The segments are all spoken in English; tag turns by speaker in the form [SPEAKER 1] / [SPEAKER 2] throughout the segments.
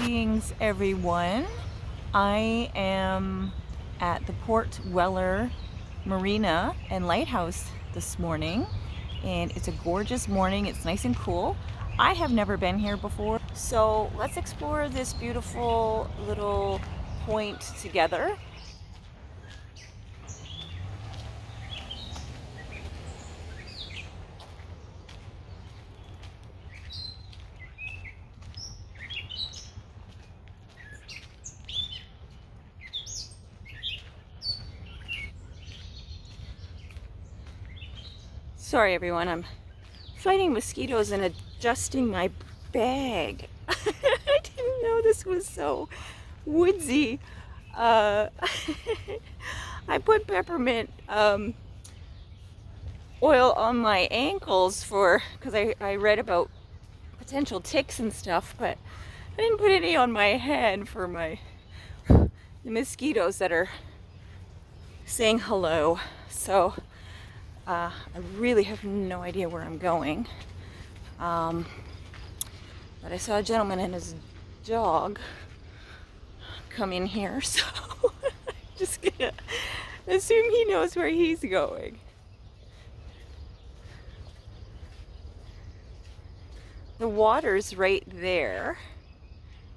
[SPEAKER 1] Greetings, everyone. I am at the Port Weller Marina and Lighthouse this morning, and it's a gorgeous morning. It's nice and cool. I have never been here before, so let's explore this beautiful little point together. Sorry everyone, I'm fighting mosquitoes and adjusting my bag. I didn't know this was so woodsy. I put peppermint oil on my ankles because I read about potential ticks and stuff, but I didn't put any on my head for the mosquitoes that are saying hello. So I really have no idea where I'm going. But I saw a gentleman and his dog come in here, so I'm just gonna assume he knows where he's going. The water's right there,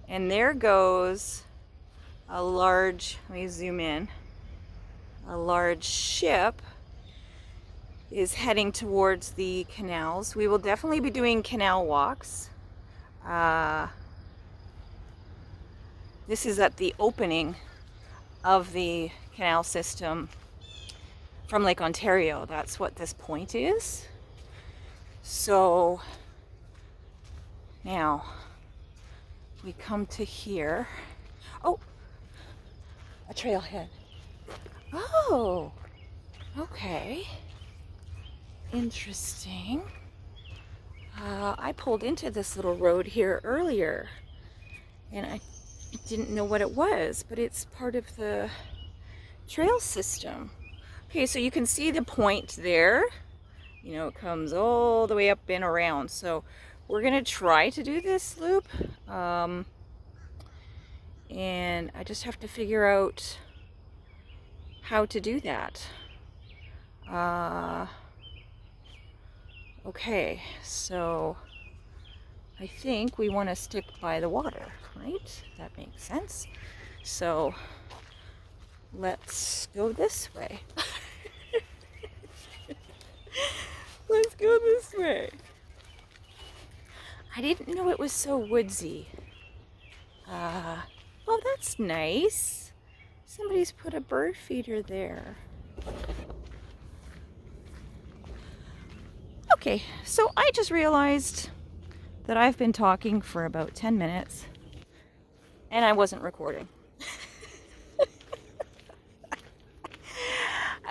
[SPEAKER 1] and there goes a large, let me zoom in, a large ship is heading towards the canals. We will definitely be doing canal walks. This is at the opening of the canal system from Lake Ontario. That's what this point is. So now we come to here. Oh, a trailhead. Oh, okay. Interesting. I pulled into this little road here earlier and I didn't know what it was, but it's part of the trail system. Okay, so you can see the point there. You know, it comes all the way up and around. So we're gonna try to do this loop. And I just have to figure out how to do that. Okay, so I think we want to stick by the water, right? That makes sense. So let's go this way. Let's go this way. I didn't know it was so woodsy. Oh, that's nice. Somebody's put a bird feeder there. Okay, so I just realized that I've been talking for about 10 minutes and I wasn't recording.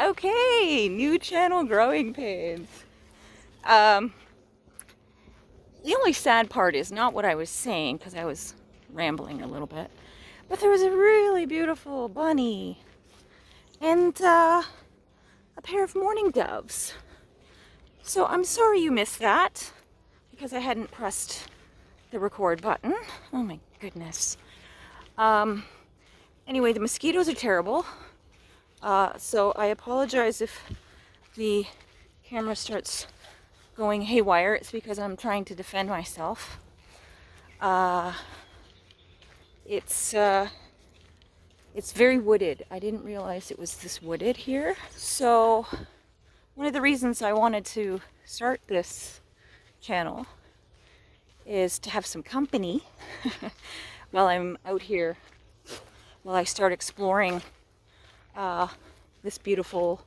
[SPEAKER 1] Okay, new channel growing pains. The only sad part is not what I was saying, because I was rambling a little bit, but there was a really beautiful bunny and a pair of mourning doves. So I'm sorry you missed that because I hadn't pressed the record button. Oh my goodness. Anyway, the mosquitoes are terrible. So I apologize if the camera starts going haywire. It's because I'm trying to defend myself. It's very wooded. I didn't realize it was this wooded here. So one of the reasons I wanted to start this channel is to have some company while I'm out here, while I start exploring this beautiful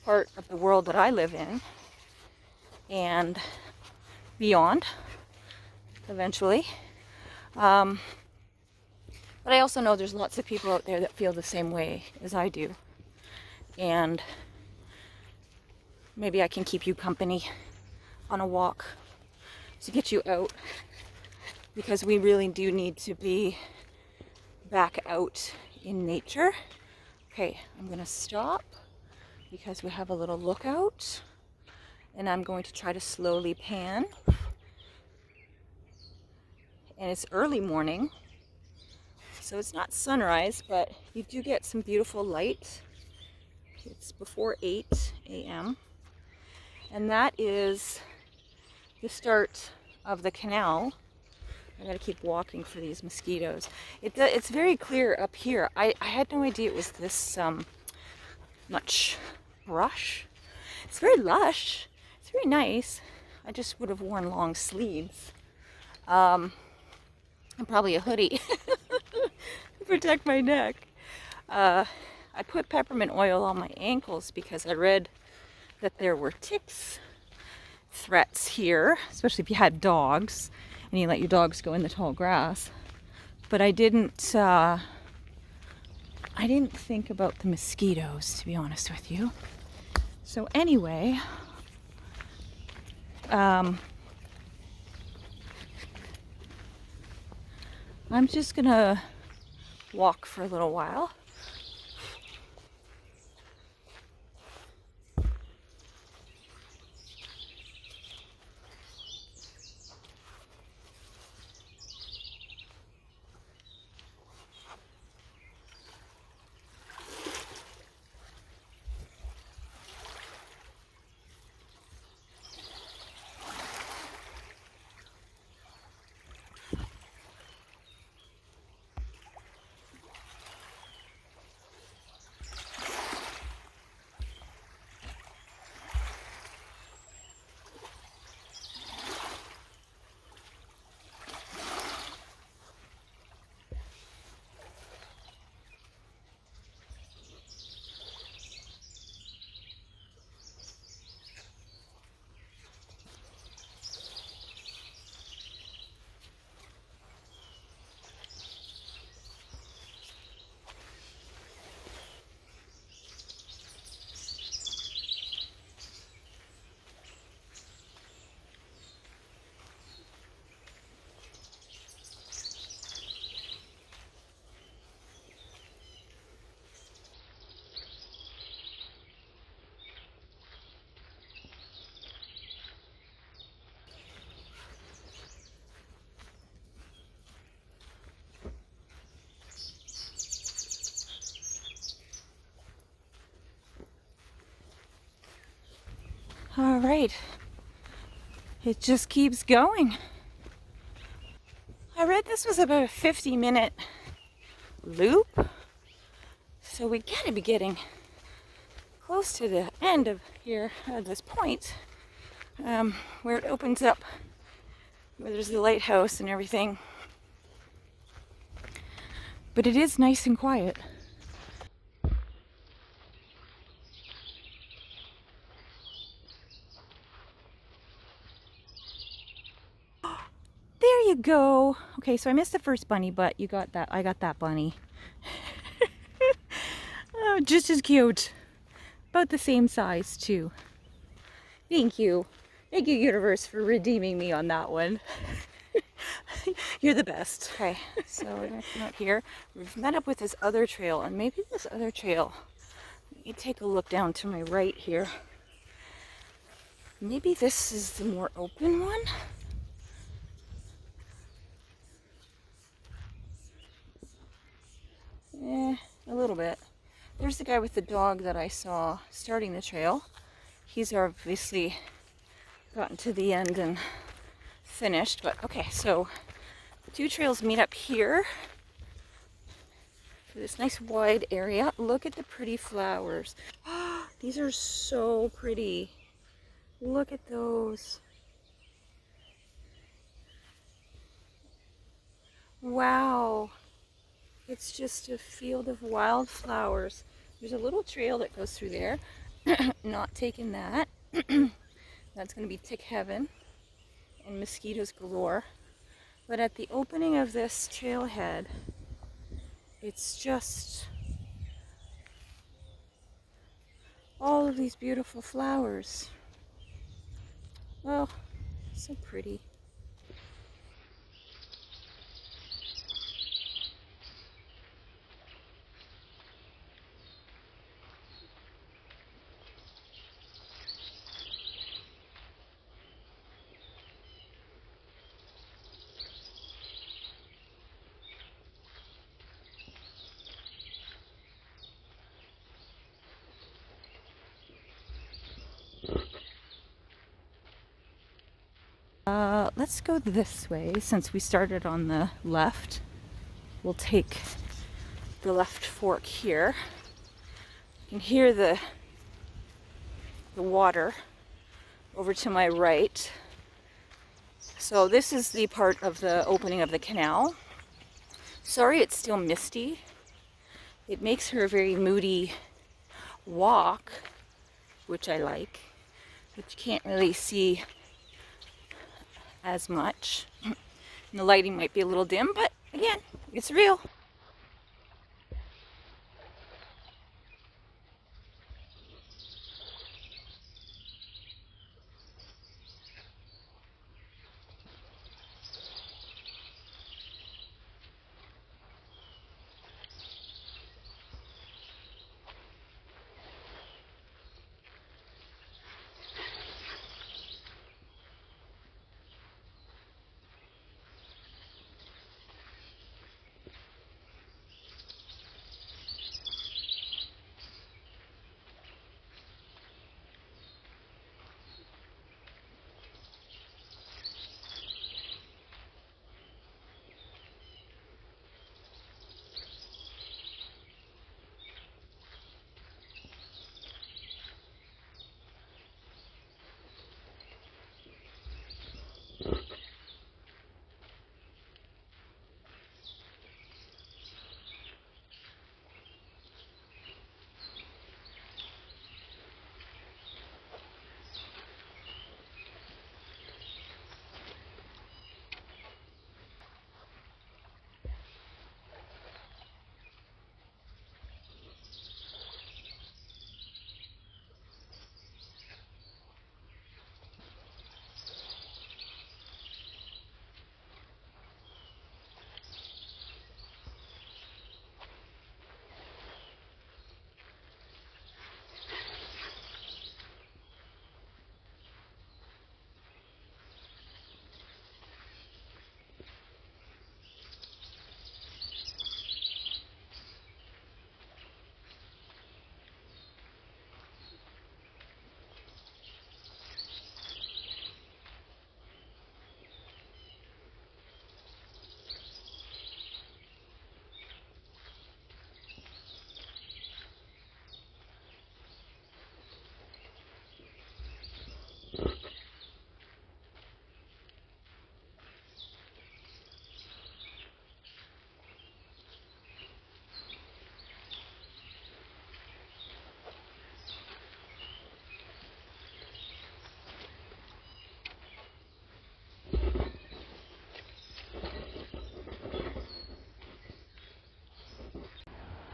[SPEAKER 1] part of the world that I live in and beyond eventually. But I also know there's lots of people out there that feel the same way as I do, and maybe I can keep you company on a walk to get you out, because we really do need to be back out in nature. Okay, I'm gonna stop because we have a little lookout, and I'm going to try to slowly pan and it's early morning, so it's not sunrise, but you do get some beautiful light. It's before 8 a.m. and that is the start of the canal. I gotta keep walking for these mosquitoes. It's very clear up here. I had no idea it was this much brush. It's very lush. It's very nice. I just would have worn long sleeves. And probably a hoodie to protect my neck. I put peppermint oil on my ankles because I read that there were ticks threats here, especially if you had dogs and you let your dogs go in the tall grass. But I didn't think about the mosquitoes, to be honest with you. So anyway, I'm just gonna walk for a little while. All right, it just keeps going. I read this was about a 50-minute loop, so we gotta be getting close to the end of here at this point, where it opens up, where there's the lighthouse and everything. But it is nice and quiet. There you go. Okay, so I missed the first bunny, but you got that. I got that bunny. Oh, just as cute. About the same size, too. Thank you. Thank you, universe, for redeeming me on that one. You're the best. Okay, so we're gonna come out here. We've met up with this other trail, and maybe this other trail. Let me take a look down to my right here. Maybe this is the more open one. A little bit. There's the guy with the dog that I saw starting the trail. He's obviously gotten to the end and finished, but okay, so the two trails meet up here for this nice wide area. Look at the pretty flowers. These are so pretty. Look at those. Wow. It's just a field of wildflowers. There's a little trail that goes through there. Not taking that. That's going to be tick heaven and mosquitoes galore. But at the opening of this trailhead, it's just all of these beautiful flowers. Oh, so pretty. Let's go this way since we started on the left. We'll take the left fork here. You can hear the water over to my right. So this is the part of the opening of the canal. Sorry, it's still misty. It makes her a very moody walk, which I like, but you can't really see as much. And the lighting might be a little dim, but again, it's real.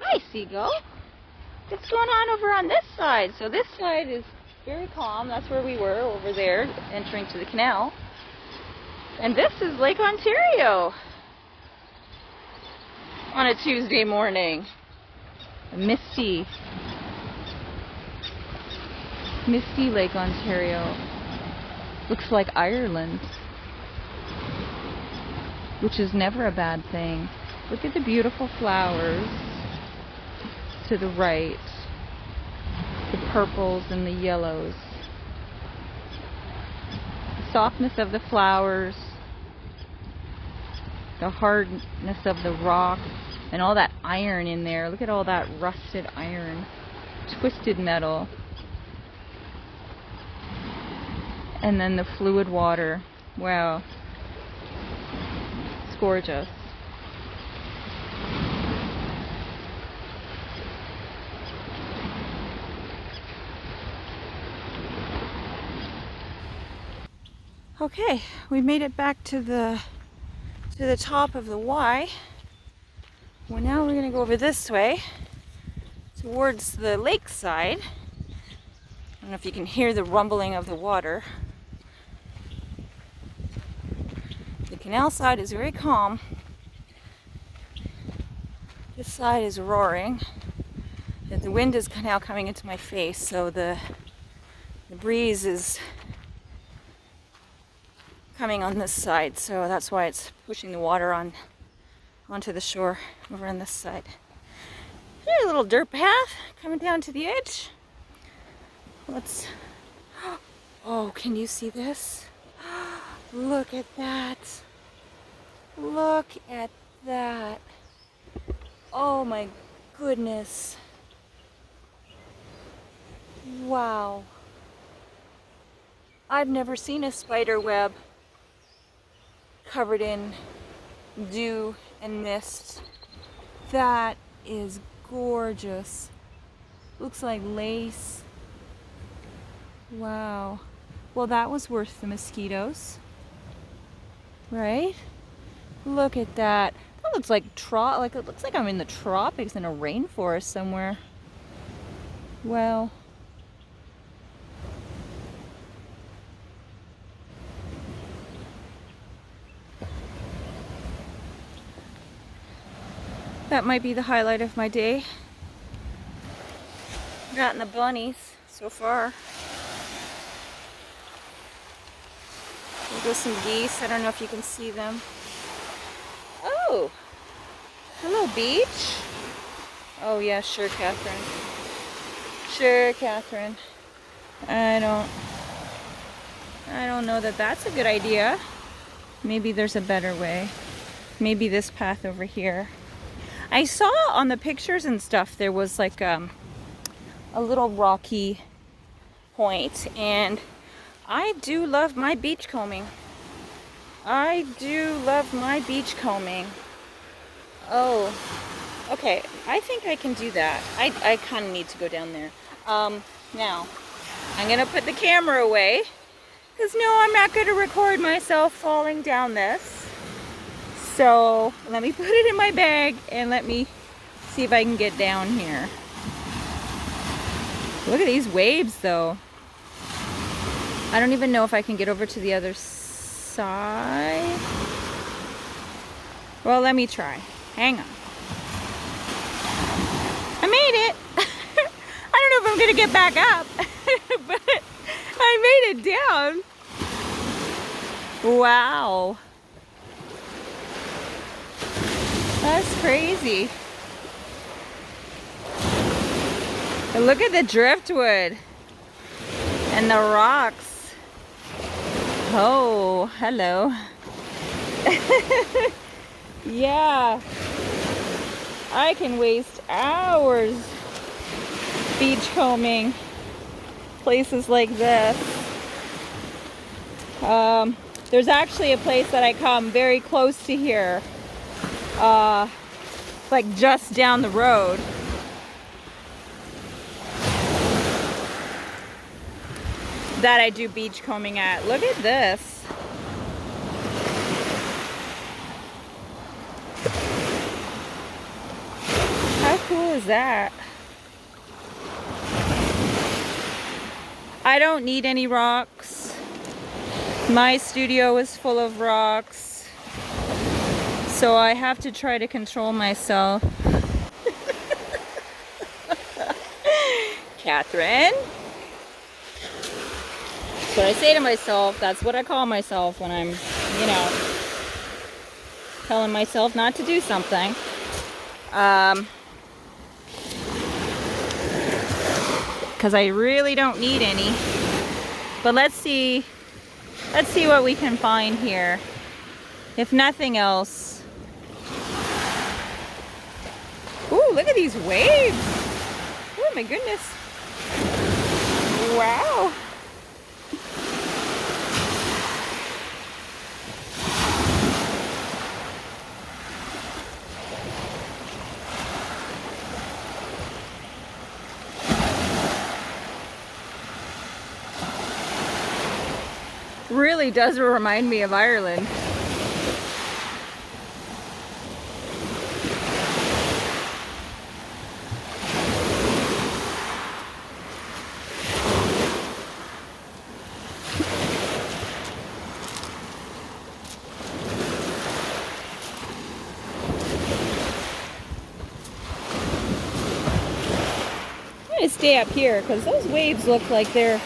[SPEAKER 1] Hi, seagull. What's going on over on this side? So this side is very calm. That's where we were, over there, entering to the canal. And this is Lake Ontario on a Tuesday morning. Misty Lake Ontario. Looks like Ireland, which is never a bad thing. Look at the beautiful flowers to the right, the purples and the yellows. The softness of the flowers, the hardness of the rock, and all that iron in there. Look at all that rusted iron, twisted metal. And then the fluid water. Wow. It's gorgeous. Okay, we made it back to the top of the Y. Well, now we're going to go over this way towards the lake side. I don't know if you can hear the rumbling of the water. The canal side is very calm. This side is roaring. The wind is now coming into my face, so the breeze is coming on this side, so that's why it's pushing the water onto the shore over on this side. Here's a little dirt path coming down to the edge. Oh, can you see this? Look at that. Look at that. Oh my goodness. Wow. I've never seen a spider web covered in dew and mist. That is gorgeous. Looks like lace. Wow. Well, that was worth the mosquitoes. Right? Look at that. That looks like it looks like I'm in the tropics in a rainforest somewhere. Well, that might be the highlight of my day. That and the bunnies so far. There's some geese. I don't know if you can see them. Oh, hello, beach. Oh yeah, sure, Catherine. Sure, Catherine. I don't know that that's a good idea. Maybe there's a better way. Maybe this path over here. I saw on the pictures and stuff there was like a little rocky point, and I do love my beach combing. I do love my beach combing. Oh, okay. I think I can do that. I kind of need to go down there. Now, I'm going to put the camera away, because no, I'm not going to record myself falling down this. So let me put it in my bag and let me see if I can get down here. Look at these waves though. I don't even know if I can get over to the other side. Well, let me try. Hang on. I made it. I don't know if I'm gonna get back up, but I made it down. Wow. That's crazy. And look at the driftwood and the rocks. Oh, hello. Yeah, I can waste hours beach combing places like this. There's actually a place that I come very close to here, like just down the road. That I do beach combing at. Look at this. How cool is that? I don't need any rocks. My studio is full of rocks, so I have to try to control myself. Catherine? That's what I say to myself. That's what I call myself when I'm, you know, telling myself not to do something. Because I really don't need any. But let's see what we can find here. If nothing else. Ooh, look at these waves. Oh my goodness. Wow. Really does remind me of Ireland. I'm gonna stay up here because those waves look like they're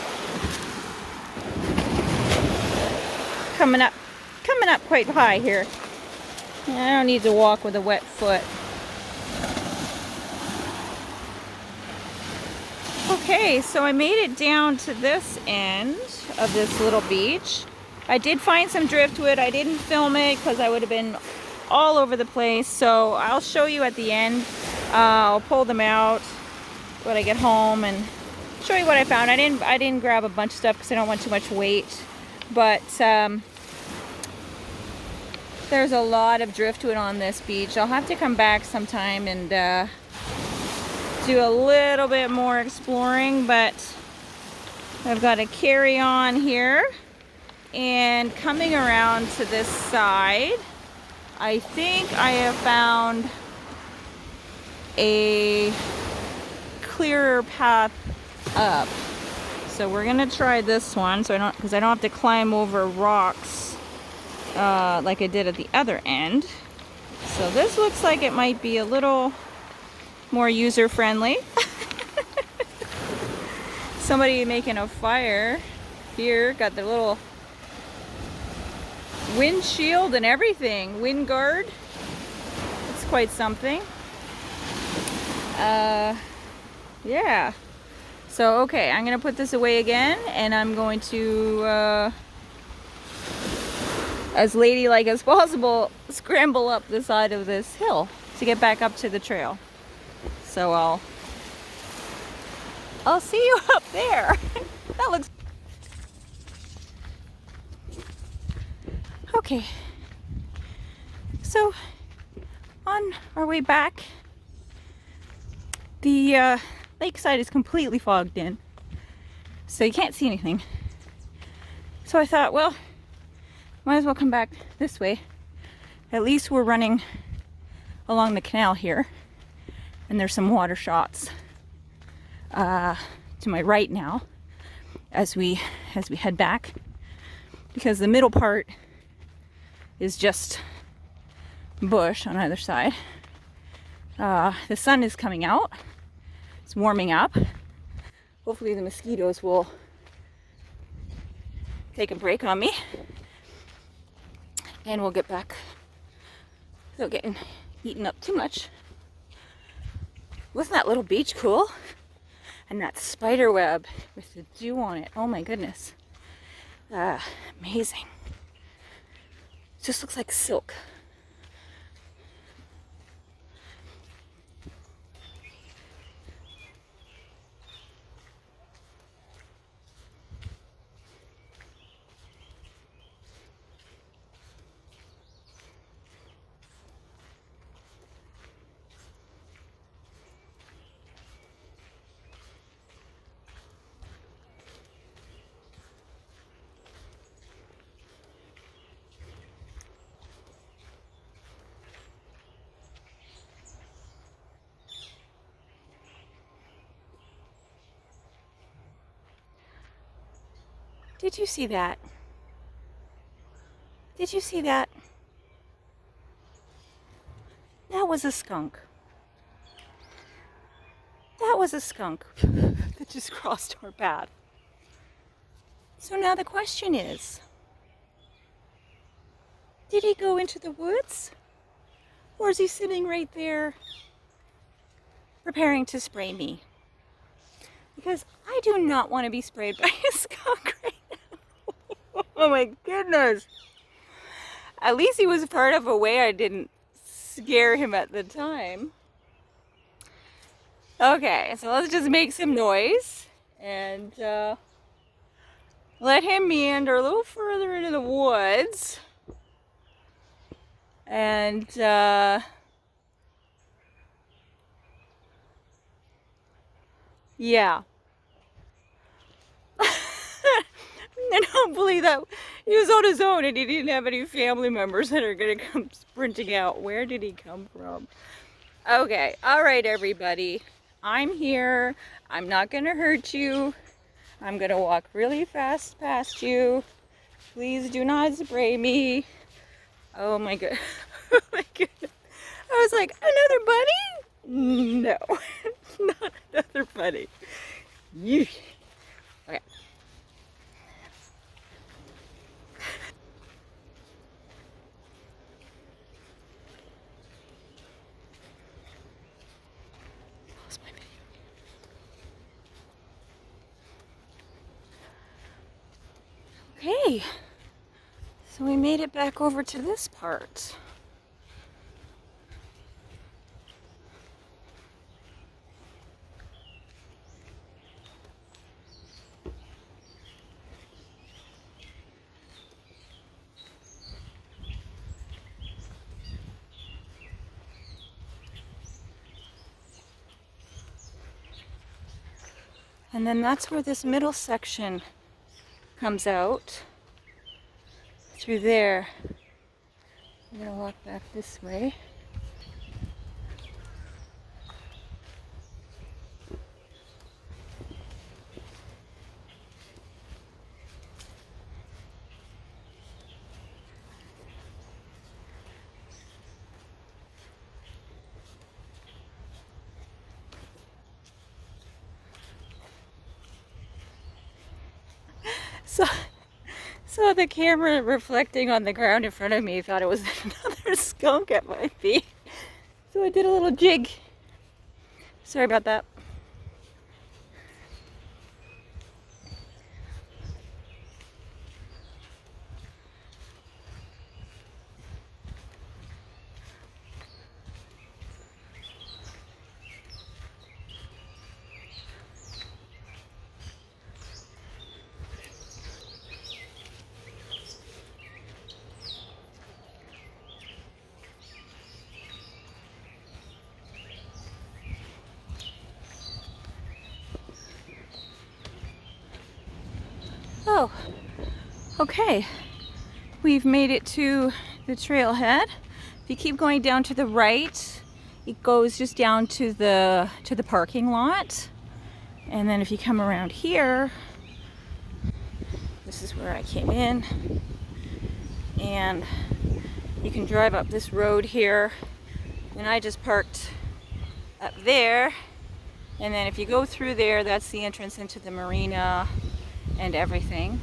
[SPEAKER 1] coming up quite high here. I don't need to walk with a wet foot. Okay, so I made it down to this end of this little beach, I did find some driftwood. I didn't film it because I would have been all over the place. So I'll show you at the end. I'll pull them out when I get home and show you what I found. I didn't grab a bunch of stuff because I don't want too much weight. But there's a lot of driftwood on this beach. I'll have to come back sometime and do a little bit more exploring, but I've got a carry on here. And coming around to this side, I think I have found a clearer path up. So we're gonna try this one, because I don't have to climb over rocks like I did at the other end. So this looks like it might be a little more user-friendly. Somebody making a fire here, got their little windshield and everything, wind guard. It's quite something. Yeah. So okay, I'm gonna put this away again, and I'm going to as ladylike as possible scramble up the side of this hill to get back up to the trail. So I'll see you up there. That looks okay. So on our way back, the lakeside is completely fogged in, so you can't see anything. So I thought, well, might as well come back this way. At least we're running along the canal here, and there's some water shots to my right now as we head back, because the middle part is just bush on either side. The sun is coming out. It's warming up. Hopefully the mosquitoes will take a break on me, and we'll get back without getting eaten up too much. Wasn't that little beach cool? And that spider web with the dew on it. Oh my goodness. Amazing. It just looks like silk. Did you see that? Did you see that? That was a skunk. That was a skunk that just crossed our path. So now the question is, did he go into the woods? Or is he sitting right there preparing to spray me? Because I do not want to be sprayed by a skunk right now. Oh my goodness. At least he was part of a way I didn't scare him at the time. Okay, so let's just make some noise and let him meander a little further into the woods. And yeah. And hopefully that he was on his own and he didn't have any family members that are gonna come sprinting out. Where did he come from? Okay, all right, everybody. I'm here. I'm not gonna hurt you. I'm gonna walk really fast past you. Please do not spray me. Oh my god. Oh my goodness. I was like, another bunny? No, not another bunny. Okay. Okay, So we made it back over to this part. And then that's where this middle section comes out through there. I'm gonna walk back this way. So the camera reflecting on the ground in front of me thought it was another skunk at my feet. So I did a little jig. Sorry about that. Oh, okay. We've made it to the trailhead. If you keep going down to the right, it goes just down to the parking lot. And then if you come around here, this is where I came in. And you can drive up this road here. And I just parked up there. And then if you go through there, that's the entrance into the marina and everything.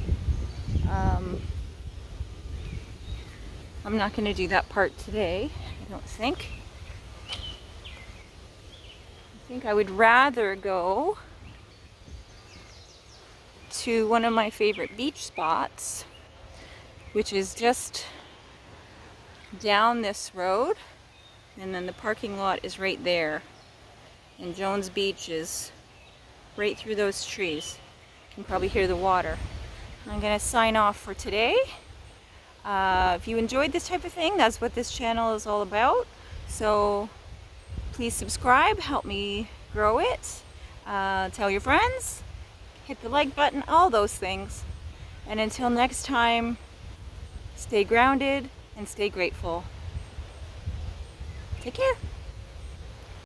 [SPEAKER 1] I'm not going to do that part today, I don't think. I think I would rather go to one of my favorite beach spots, which is just down this road, and then the parking lot is right there. And Jones Beach is right through those trees. You can probably hear the water. I'm going to sign off for today. If you enjoyed this type of thing, that's what this channel is all about. So please subscribe, help me grow it. Tell your friends, hit the like button, all those things. And until next time, stay grounded and stay grateful. Take care.